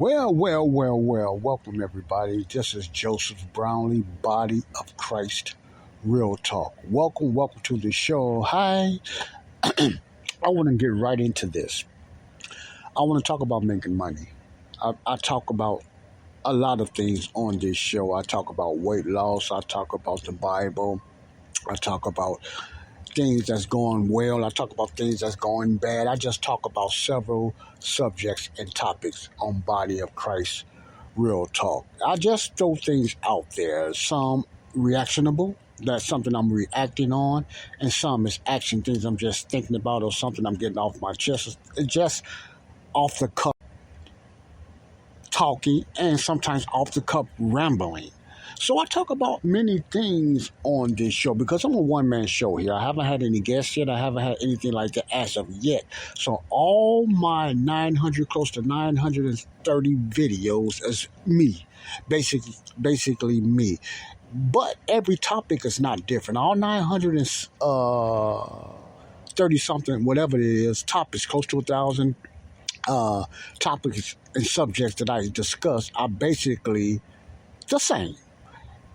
Well. Welcome, everybody. This is Joseph Brownlee, Body of Christ, Real Talk. Welcome to the show. Hi. I want to get right into this. I want to talk about making money. I talk about a lot of things on this show. I talk about weight loss. I talk about the Bible. I talk about things that's going well. I talk about things that's going bad. I just talk about several subjects and topics on Body of Christ Real Talk. I just throw things out there. Some reactionable. That's something I'm reacting on. And some is action things I'm just thinking about or something I'm getting off my chest. It's just off the cuff talking and sometimes off the cuff rambling. So I talk about many things on this show because I'm a one-man show here. I haven't had any guests yet. I haven't had anything like that as of yet. So all my close to 930 videos is me, basically me. But every topic is not different. All 930 something, whatever it is, topics, close to 1,000 topics and subjects that I discuss are basically the same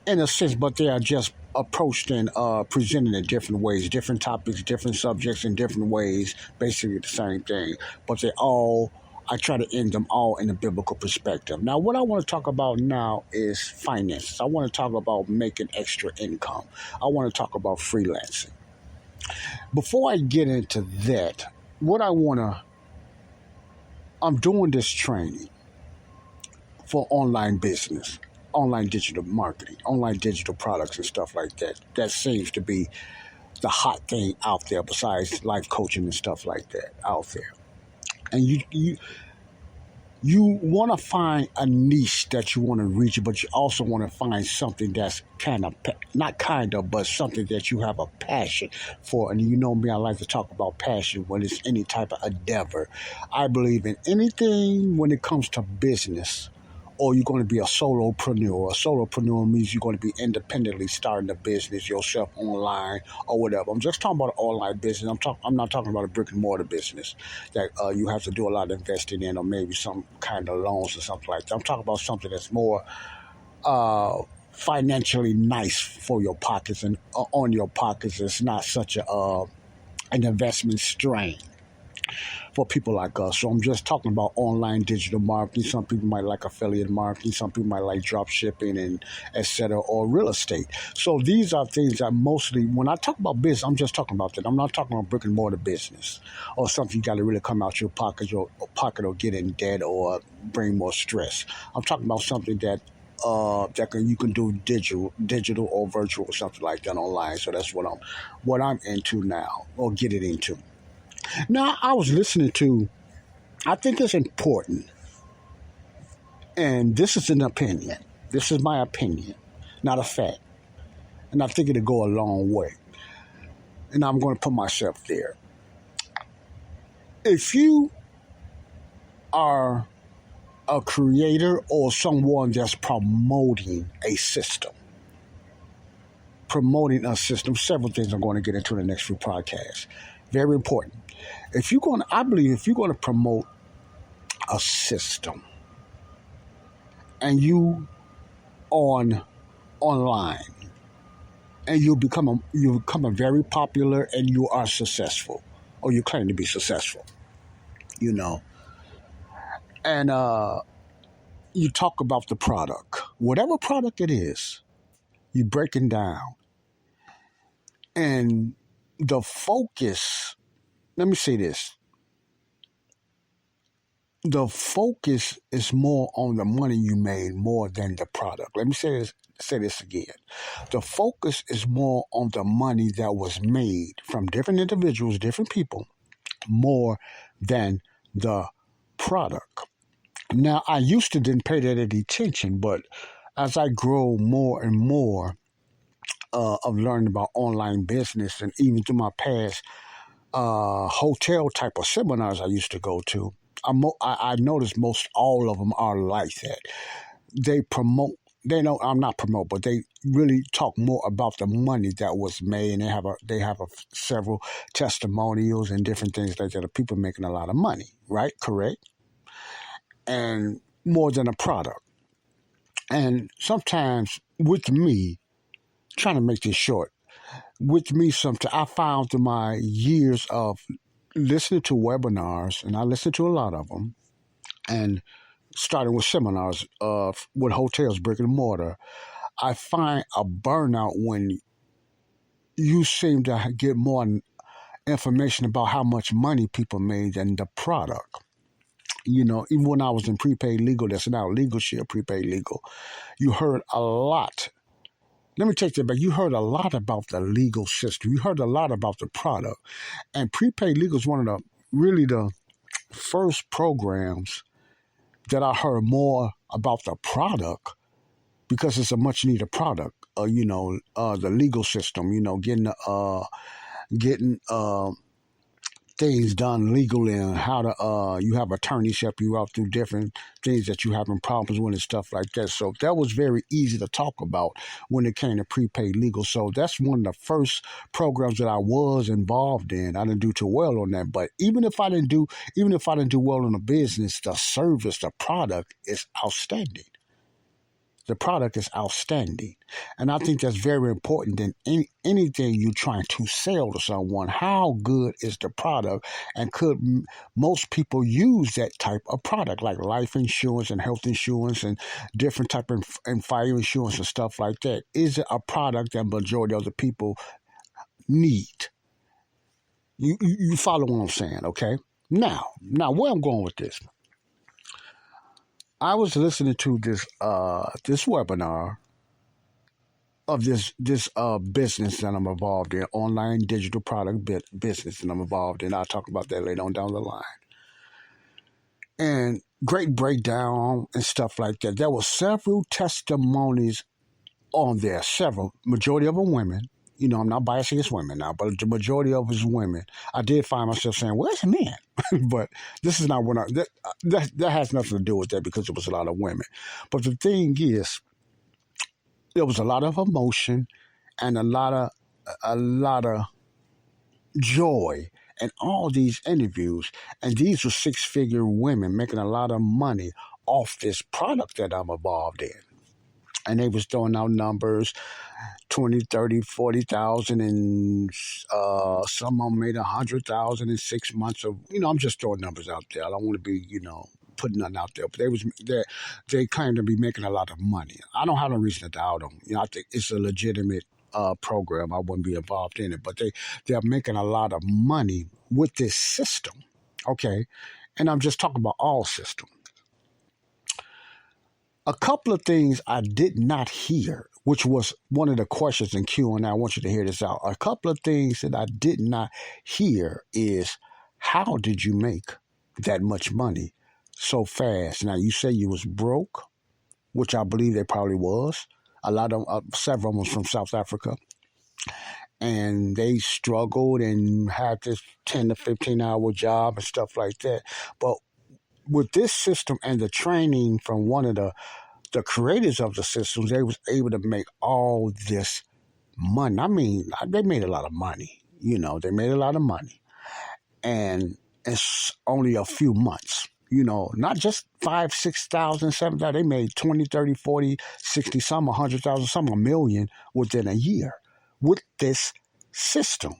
in a sense, but they are just approached and presented in different ways, different topics, different subjects in different ways, basically the same thing. But I try to end them all in a biblical perspective. Now, what I want to talk about now is finances. I want to talk about making extra income. I want to talk about freelancing. Before I get into that, I'm doing this training for online business, online digital marketing, online digital products and stuff like that. That seems to be the hot thing out there besides life coaching and stuff like that out there. And you want to find a niche that you want to reach, but you also want to find something that's but something that you have a passion for. And you know me, I like to talk about passion when it's any type of endeavor. I believe in anything when it comes to business, or you're going to be a solopreneur. A solopreneur means you're going to be independently starting a business yourself online or whatever. I'm just talking about online business. I'm not talking about a brick and mortar business that you have to do a lot of investing in or maybe some kind of loans or something like that. I'm talking about something that's more financially nice for your pockets and on your pockets. It's not such an investment strain for people like us. So I'm just talking about online digital marketing. Some people might like affiliate marketing. Some people might like drop shipping and etc. or real estate. So these are things that mostly, when I talk about business, I'm just talking about that. I'm not talking about brick and mortar business or something you got to really come out your pocket or get in debt or bring more stress. I'm talking about something that you can do digital or virtual or something like that online. So that's what I'm into now, or get it into. Now, I was listening to, I think it's important, and this is an opinion. This is my opinion, not a fact. And I think it'll go a long way. And I'm going to put myself there. If you are a creator or someone that's promoting a system, several things I'm going to get into in the next few podcasts. Very important. I believe if you're going to promote a system and you online and you become a very popular and you are successful, or you claim to be successful, and you talk about the product, whatever product it is, you break it down, and the focus. Let me say this. The focus is more on the money you made more than the product. Let me say this again. The focus is more on the money that was made from different individuals, different people, more than the product. Now, I used to didn't pay that any attention, but as I grow more and more of learning about online business, and even through my past hotel type of seminars I used to go to, I noticed most all of them are like that. I'm not promote, but they really talk more about the money that was made, and they have several testimonials and different things like that of people making a lot of money, right? Correct. And more than a product. And sometimes with me, trying to make this short, with me, sometimes I found through my years of listening to webinars, and I listened to a lot of them, and starting with seminars with hotels, brick and mortar, I find a burnout when you seem to get more information about how much money people made than the product. Even when I was in prepaid legal, that's now legal share, prepaid legal, you heard a lot. Let me take that back. You heard a lot about the legal system. You heard a lot about the product. And prepaid legal is one of the first programs that I heard more about the product because it's a much needed product. The legal system, getting things done legally and how to you have attorneys help you out through different things that you having problems with and stuff like that. So that was very easy to talk about when it came to prepaid legal. So that's one of the first programs that I was involved in. I didn't do too well on that, but even if I didn't do well in the business, the service, the product is outstanding. The product is outstanding. And I think that's very important than anything you're trying to sell to someone. How good is the product? And could most people use that type of product, like life insurance and health insurance and different type of and fire insurance and stuff like that? Is it a product that majority of the people need? You follow what I'm saying, okay? Now, where I'm going with this. I was listening to this webinar of this business that I'm involved in, online digital product business that I'm involved in. I'll talk about that later on down the line. And great breakdown and stuff like that. There were several testimonies on there, majority of them women. I'm not biased against women now, but the majority of us women. I did find myself saying, where's the men? But this is not what that has nothing to do with that because it was a lot of women. But the thing is, there was a lot of emotion and a lot of joy in all these interviews. And these were six-figure women making a lot of money off this product that I'm involved in. And they was throwing out numbers, 20, 30, 40,000, and some of them made 100,000 in 6 months of. I'm just throwing numbers out there. I don't want to be, putting nothing out there. But they claim to be making a lot of money. I don't have no reason to doubt them. I think it's a legitimate program. I wouldn't be involved in it, but they're making a lot of money with this system. Okay, and I'm just talking about all systems. A couple of things I did not hear, which was one of the questions in Q&A. I want you to hear this out. A couple of things that I did not hear is, how did you make that much money so fast? Now, you say you was broke, which I believe they probably was. A lot of several of them was from South Africa. And they struggled and had this 10 to 15-hour job and stuff like that. But with this system and the training from one of the creators of the systems, they was able to make all this money. I mean, they made a lot of money. They made a lot of money. And it's only a few months. Not just 5,000, 6,000, 7,000. They made 20, 30, 40, 60, some 100,000, some a million within a year with this system.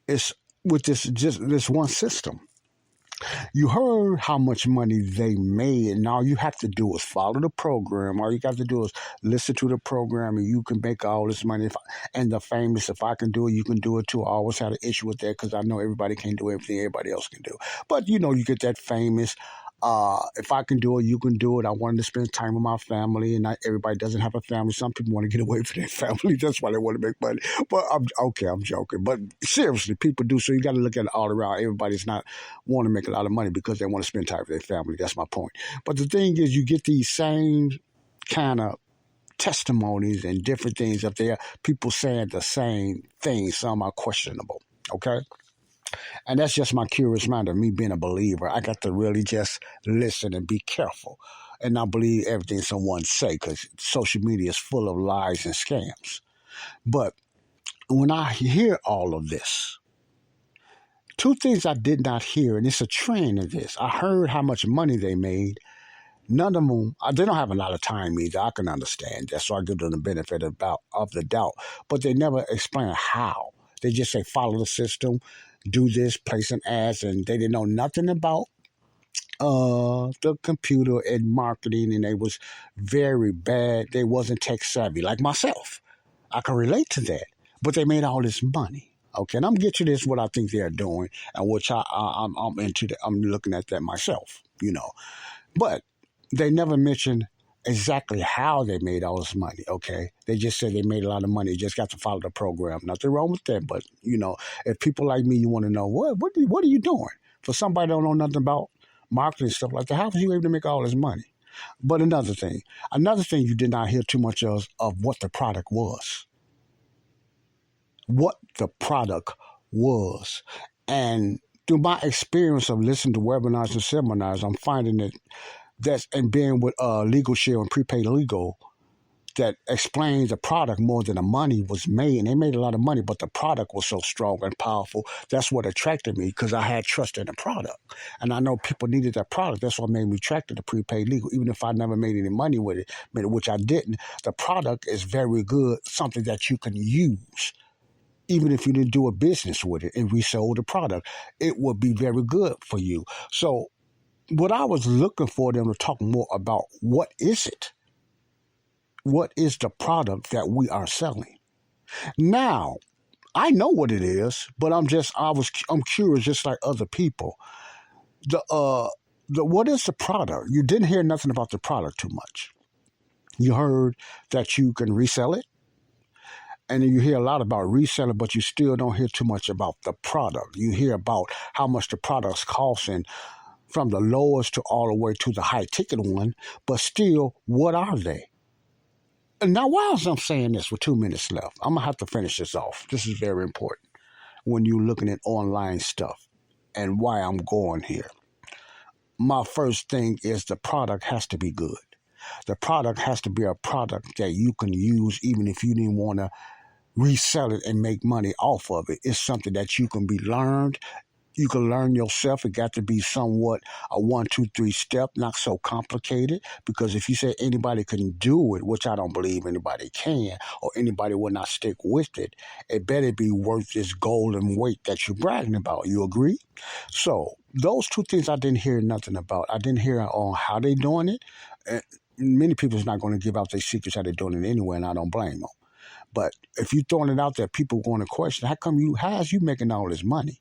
It's with this one system. You heard how much money they made, and all you have to do is follow the program. All you got to do is listen to the program, and you can make all this money. And the famous, if I can do it, you can do it too. I always had an issue with that because I know everybody can't do everything everybody else can do. But, you get that famous, if I can do it, you can do it. I wanted to spend time with my family, and not everybody doesn't have a family. Some people want to get away from their family. That's why they want to make money. But I'm joking. But seriously, people do. So you got to look at it all around. Everybody's not want to make a lot of money because they want to spend time with their family. That's my point. But the thing is, you get these same kind of testimonies and different things up there. People saying the same thing. Some are questionable. Okay. And that's just my curious mind of me being a believer. I got to really just listen and be careful and not believe everything someone say because social media is full of lies and scams. But when I hear all of this, two things I did not hear, and it's a trend of this. I heard how much money they made, None of them, they don't have a lot of time either. I can understand that, so I give them the benefit of the doubt. But they never explain how. They just say follow the system, do this, place an ads, and they didn't know nothing about the computer and marketing, and they was very bad. They wasn't tech savvy like myself. I can relate to that, but they made all this money. Okay, and I'm getting to this what I think they're doing, and which I'm into. I'm looking at that myself, but they never mentioned exactly how they made all this money. Okay, they just said they made a lot of money. You just got to follow the program. Nothing wrong with that, but if people like me, you want to know what are you doing? For somebody that don't know nothing about marketing and stuff like that, how was you able to make all this money? But another thing you did not hear too much of what the product was. What the product was. And through my experience of listening to webinars and seminars, I'm finding and being with Legal Shield and Prepaid Legal, that explains the product more than the money was made. And they made a lot of money, but the product was so strong and powerful. That's what attracted me, because I had trust in the product. And I know people needed that product. That's what made me attracted to Prepaid Legal. Even if I never made any money with it, which I didn't, the product is very good, something that you can use. Even if you didn't do a business with it and resold the product, it would be very good for you. So what I was looking for them to talk more about, what is it? What is the product that we are selling? Now, I know what it is, but I'm curious, just like other people. What is the product? You didn't hear nothing about the product too much. You heard that you can resell it, and then you hear a lot about reselling, but you still don't hear too much about the product. You hear about how much the product's costing, from the lowest to all the way to the high ticket one, but still, what are they? Now, why am I saying this with 2 minutes left? I'm going to have to finish this off. This is very important when you're looking at online stuff and why I'm going here. My first thing is the product has to be good. The product has to be a product that you can use even if you didn't want to resell it and make money off of it. It's something that you can be learned. You can learn yourself. It got to be somewhat a 1, 2, 3 step, not so complicated. Because if you say anybody can do it, which I don't believe anybody can, or anybody will not stick with it, it better be worth this golden weight that you're bragging about. You agree? So those two things I didn't hear nothing about. I didn't hear on how they doing it. Many people's not going to give out their secrets how they're doing it anyway, and I don't blame them. But if you're throwing it out there, people going to question, how is you making all this money?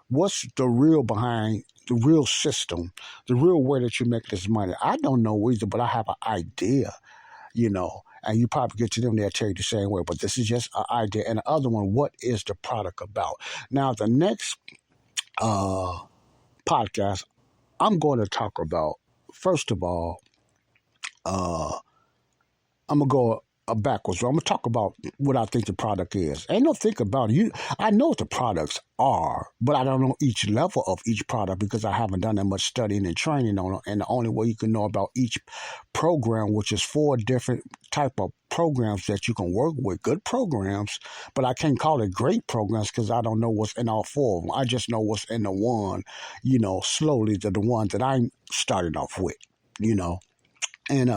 What's the real behind the real system, the real way that you make this money? I don't know either, but I have an idea, and you probably get to them, they'll tell you the same way, but this is just an idea. And the other one, what is the product about? Now, the next podcast, I'm going to talk about, first of all, I'm going to go backwards. I'm going to talk about what I think the product is. Ain't no think about it. I know what the products are, but I don't know each level of each product because I haven't done that much studying and training on it. And the only way you can know about each program, which is 4 different type of programs that you can work with, good programs, but I can't call it great programs because I don't know what's in all 4 of them. I just know what's in the one, slowly to the one that I'm starting off with, and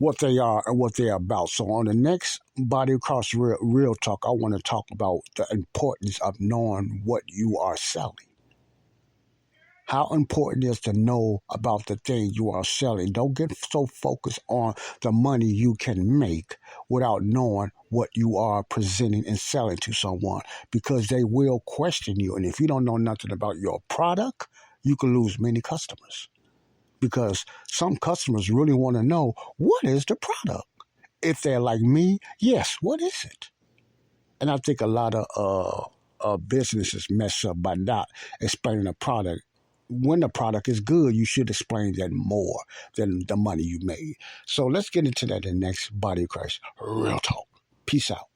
what they are and what they're about. So on the next Body Across Real Talk, I want to talk about the importance of knowing what you are selling. How important it is to know about the thing you are selling. Don't get so focused on the money you can make without knowing what you are presenting and selling to someone, because they will question you. And if you don't know nothing about your product, you can lose many customers. Because some customers really want to know, what is the product? If they're like me, yes, what is it? And I think a lot of businesses mess up by not explaining the product. When the product is good, you should explain that more than the money you made. So let's get into that in the next Body Crash Real Talk. Peace out.